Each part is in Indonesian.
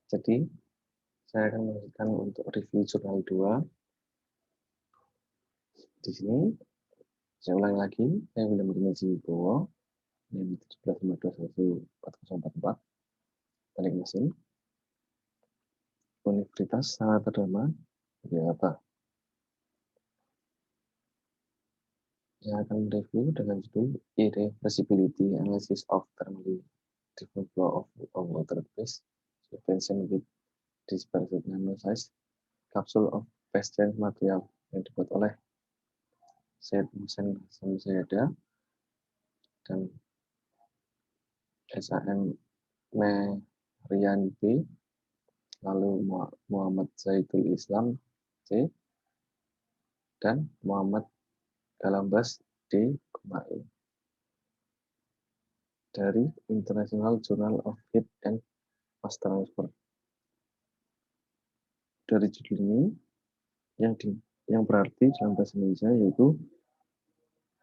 Jadi, saya akan melanjutkan untuk review jurnal 2. Di sini, saya ulangi lagi, saya William Dimensi Wibowo, NIM 17521444, teknik mesin, Universitas Sanata Dharma, Yogyakarta. Yang akan mereview dengan judul Irreversibility Analysis of Thermally Different Flow of Water-Based Suspension with Dispersed Nano-Size Capsule of Fast-Change Material yang dibuat oleh Syed Mohsen Samsyada dan SAM Merian B, lalu Muhammad Zaidul Islam C, dan Muhammad Galambas D. Kumail dari International Journal of Heat and Mass Transfer. Dari judul ini yang berarti dalam bahasa Indonesia yaitu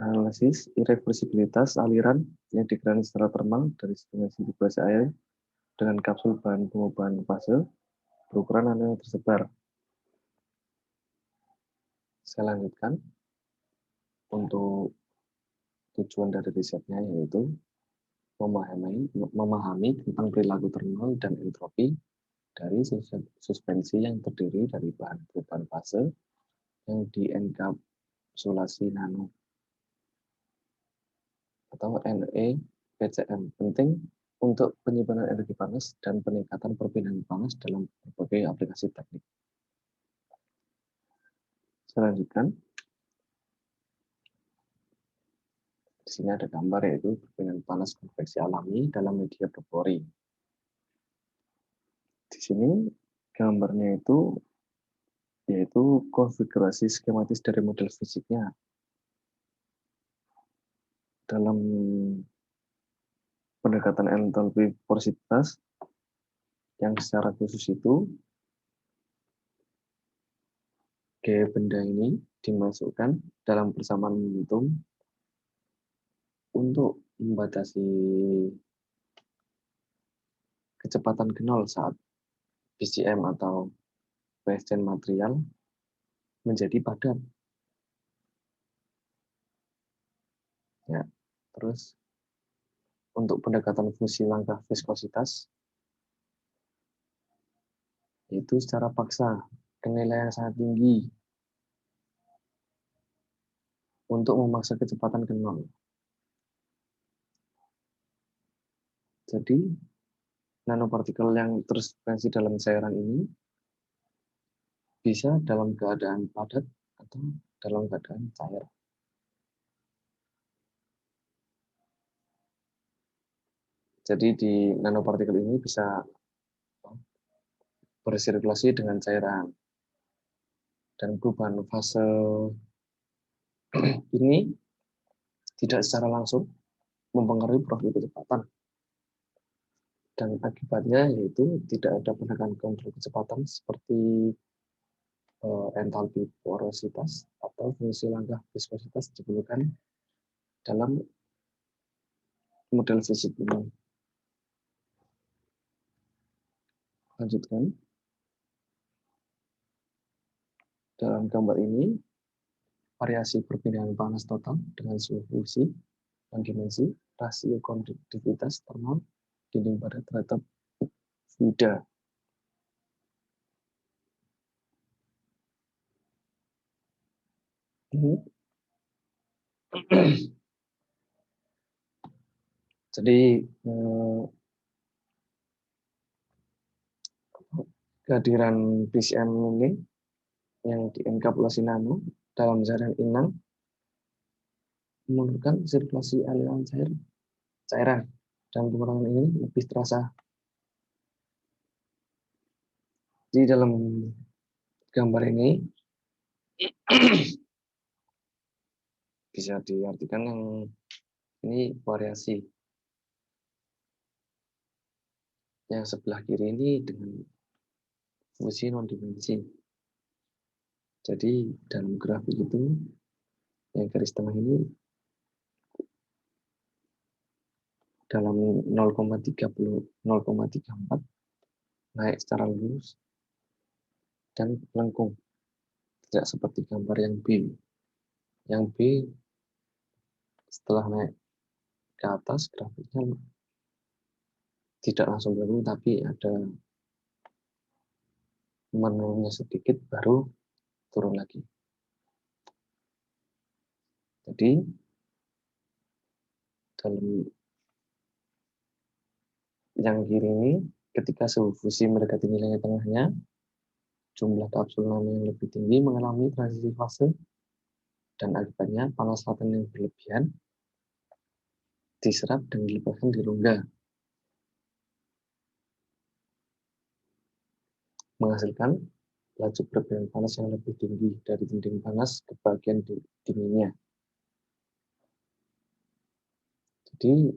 analisis irreversibilitas aliran yang digerakkan secara termal dari dimensi bebas air dengan kapsul bahan pengubahan fase berukuran nano yang tersebar. Saya lanjutkan untuk tujuan dari risetnya yaitu memahami tentang perilaku termal dan entropi dari suspensi yang terdiri dari bahan pengubahan fase yang dienkapsulasi nano atau NEPCM penting untuk penyimpanan energi panas dan peningkatan perpindahan panas dalam berbagai aplikasi teknik. Saya lanjutkan. Di sini ada gambar yaitu perpindahan panas konveksi alami dalam media berpori. Di sini gambarnya itu yaitu konfigurasi skematis dari model fisiknya. Dalam pendekatan enthalpy porositas yang secara khusus itu G benda ini dimasukkan dalam persamaan momentum untuk membatasi kecepatan ke nol saat BCM atau phase material menjadi padat. Ya, terus untuk pendekatan fungsi langkah viskositas itu secara paksa ke nilai yang sangat tinggi untuk memaksa kecepatan ke nol. Jadi nanopartikel yang tersuspensi dalam cairan ini bisa dalam keadaan padat atau dalam keadaan cair. Jadi di nanopartikel ini bisa bersirkulasi dengan cairan. Dan perubahan fase ini tidak secara langsung mempengaruhi profil kecepatan. Dan akibatnya yaitu tidak ada pendekatan kontrol kecepatan seperti enthalpy porositas atau fungsi langkah viskositas diperlukan dalam model fisik ini. Lanjutkan. Dalam gambar ini, variasi perpindahan panas total dengan suhu fungsi dan dimensi, rasio konduktivitas termal, dinding padat terhadap fluida. Jadi kehadiran BCM ini yang dienkapsulasi nano dalam cairan inang menurunkan sirkulasi aliran cairan dan pengurangan ini lebih terasa. Di dalam gambar ini bisa diartikan yang ini variasi. Yang sebelah kiri ini dengan fungsi non-dimensi. Jadi dalam grafik itu yang garis tengah ini dalam 0,34 naik secara lurus dan melengkung, tidak seperti gambar yang B. Yang B setelah naik ke atas grafiknya tidak langsung melengkung, tapi ada menurunnya sedikit baru turun lagi. Jadi dalam yang kiri ini, ketika suhu fusi mendekati nilai tengahnya, jumlah kapsul nano yang lebih tinggi mengalami transisi fase, dan akibatnya panas laten yang berlebihan diserap dan dilepaskan di rongga, menghasilkan laju perpindahan panas yang lebih tinggi dari dinding panas ke bagian dinginnya. Jadi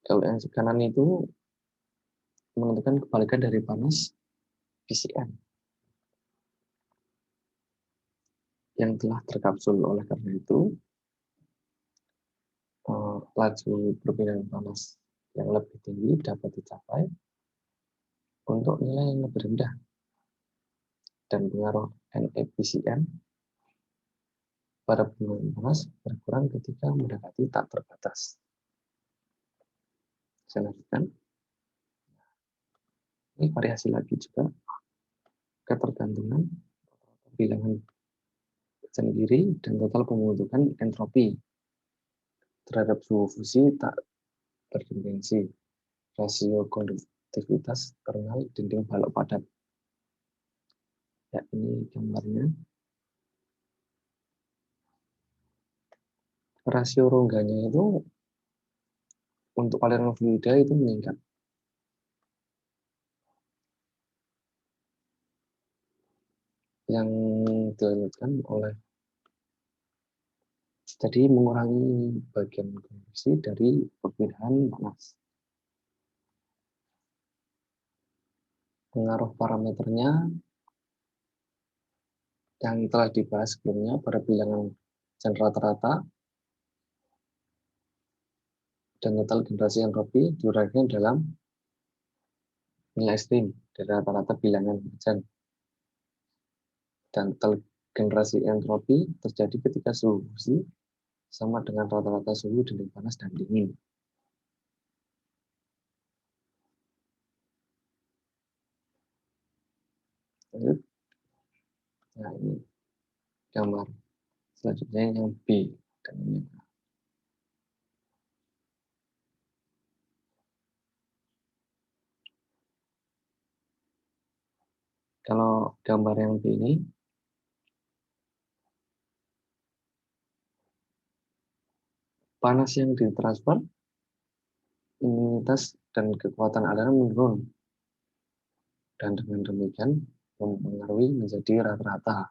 kalau yang kanan itu menentukan kebalikan dari panas PCM yang telah terkapsul. Oleh karena itu, laju perpindahan panas yang lebih tinggi dapat dicapai untuk nilai yang lebih rendah, dan pengaruh NEPCM pada perpindahan panas berkurang ketika mendekati tak terbatas. Saya lanjutkan. Ini variasi lagi juga, ketergantungan bilangan sendiri dan total pembentukan entropi terhadap suhu fusi tak berdimensi, rasio konduktivitas thermal dinding balok padat. Ya, ini gambarnya. Rasio rongganya itu untuk aliran fluida itu meningkat. Yang dilanjutkan oleh jadi mengurangi bagian konveksi dari perpindahan panas. Pengaruh parameternya yang telah dibahas sebelumnya pada bilangan dan rata-rata dan total generasi entropi diuraikan dalam nilai ekstrim dari rata-rata bilangan hujan. Dan total generasi entropi terjadi ketika suhu fusi sama dengan rata-rata suhu dinding panas dan dingin. Nah, ini gambar selanjutnya yang B. Dan ini. Kalau gambar yang B ini, panas yang ditransfer, imunitas dan kekuatan aliran menurun. Dan dengan demikian mempengaruhi menjadi rata-rata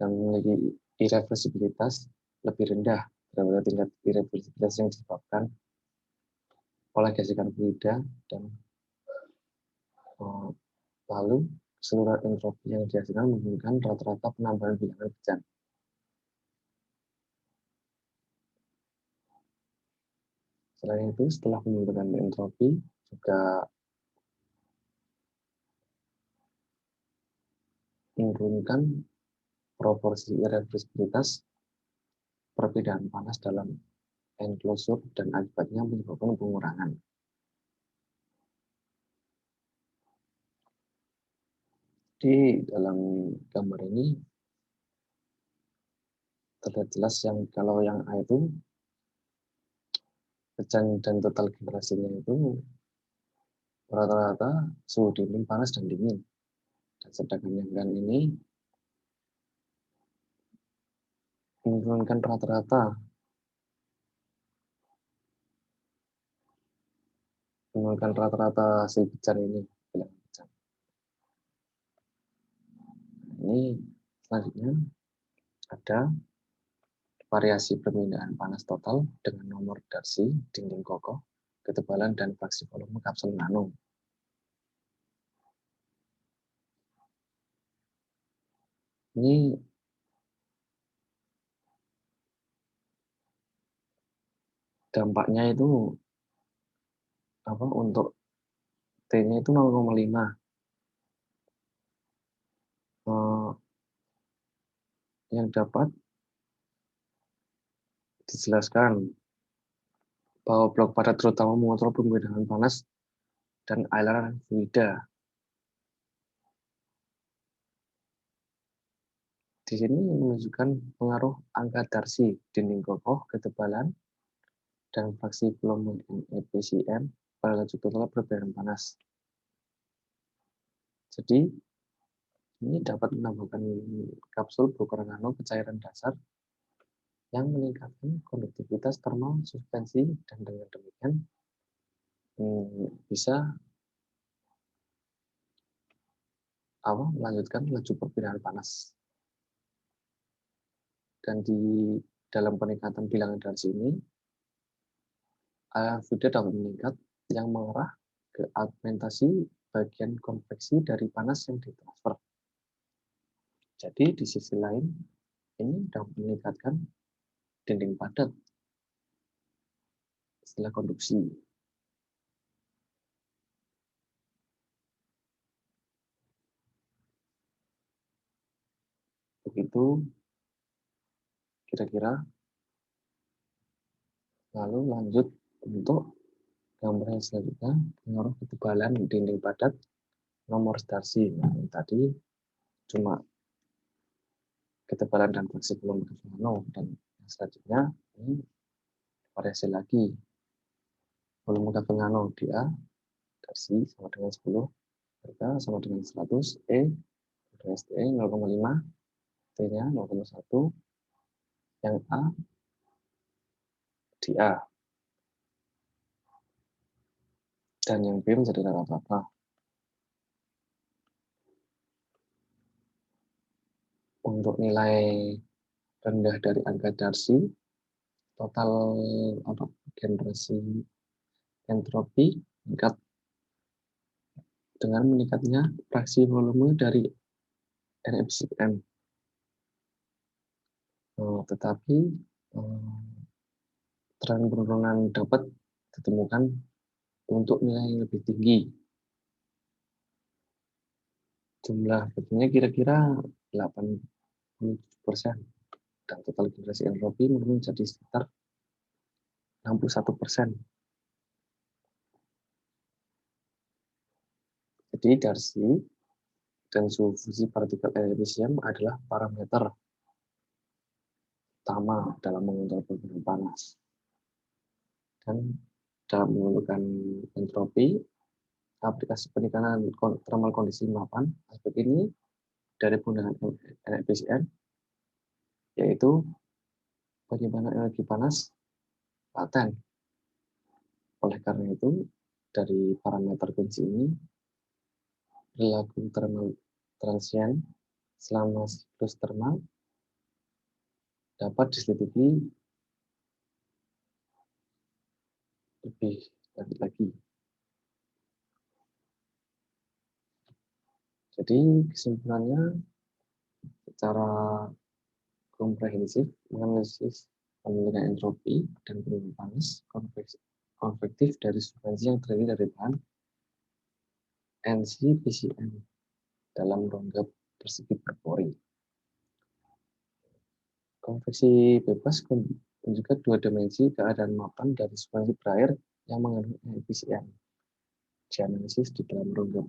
yang memiliki irreversibilitas lebih rendah daripada tingkat irreversibilitas yang disebabkan oleh gesekan fluida, dan lalu keseluruhan entropi yang dihasilkan menunjukkan rata-rata penambahan bilangan hujan. Selain itu, setelah pembentukan entropi juga menurunkan proporsi irreversibilitas perbedaan panas dalam enclosure dan akibatnya menyebabkan pengurangan. Di dalam gambar ini terlihat jelas yang kalau yang A itu hujan dan total generasinya itu rata-rata suhu dinding panas dan dingin. Dan sedangkan yang kan ini menurunkan rata-rata hasil hujan ini. Ini selanjutnya ada variasi permintaan panas total dengan nomor Darcy, dinding kokoh, ketebalan dan fraksi volume kapsul nano. Ini dampaknya itu untuk T-nya itu 0,5. Yang dapat dijelaskan bahwa blok padat terutama mengontrol perbedaan panas dan aliran fluida. Di sini menunjukkan pengaruh angka Darcy, dinding kokoh, ketebalan, dan fraksi volume efisien pada laju total perbedaan panas. Jadi, ini dapat menambahkan kapsul broker nano ke cairan dasar yang meningkatkan konduktivitas termal suspensi dan dengan demikian bisa melanjutkan laju perpindahan panas. Dan di dalam peningkatan bilangan Darcy ini, aliran fluida dapat meningkat yang mengarah ke augmentasi bagian konveksi dari panas yang ditransfer. Jadi di sisi lain, ini dapat meningkatkan dinding padat setelah konduksi. Begitu kira-kira. Lalu lanjut untuk gambar yang selanjutnya, pengaruh ketebalan dinding padat nomor Darcy. Nah, ini tadi cuma ketebalan dan fraksi volume nano, dan yang selanjutnya ini variasi lagi. Volume kapsul nano DA Darcy sama dengan 10, RK sama dengan 100, E STE 0,5, T-nya 0,1, yang A DA, dan yang B menjadi rata-rata. Untuk nilai rendah dari angka Darcy, total generasi entropi meningkat dengan meningkatnya fraksi volume dari NFCM. Tetapi tren penurunan dapat ditemukan untuk nilai yang lebih tinggi. Jumlah betulnya kira-kira 87%, dan total generasi entropi menurun jadi sekitar 61%. Jadi Darcy dan suhu fusi partikel efisien adalah parameter utama dalam mengontrol perbedaan panas. Dan dalam menentukan entropi, aplikasi penekanan thermal kondisi mapan, aspek ini dari penggunaan efisien, yaitu penyimpanan energi panas laten. Oleh karena itu, dari parameter kunci ini, perilaku thermal transient selama siklus thermal dapat diselidiki lebih lanjut lagi. Jadi kesimpulannya, secara komprehensif menganalisis penilaian entropi dan perubahan panas konvektif dari substansi yang terdiri dari bahan NC-PCM dalam rongga persegi berpori. Konveksi bebas menunjukkan dua dimensi keadaan mapan dari substansi berair yang mengandung PCM. Dianalisis di dalam rongga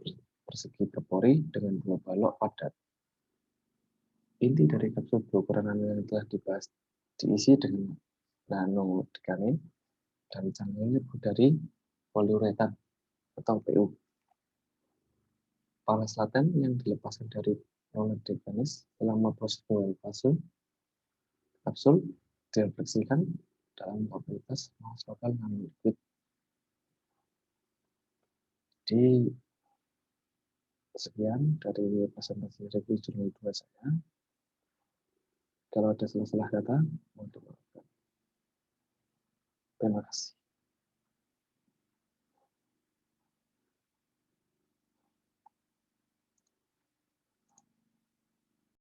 persegi berpori dengan dua balok padat. Inti dari kapsul berukuran nano yang telah dibahas diisi dengan nanodekanin dan cangkangnya dari poliuretan atau PU. Panas laten yang dilepaskan dari nanodekanis selama proses pembuatan kapsul direfleksikan dalam kapasitas mass lokal nanoliquid. Jadi sekian dari presentasi review jurnal 2 saya. Kalau ada salah-salah kata, mohon dimaafkan. Terima kasih.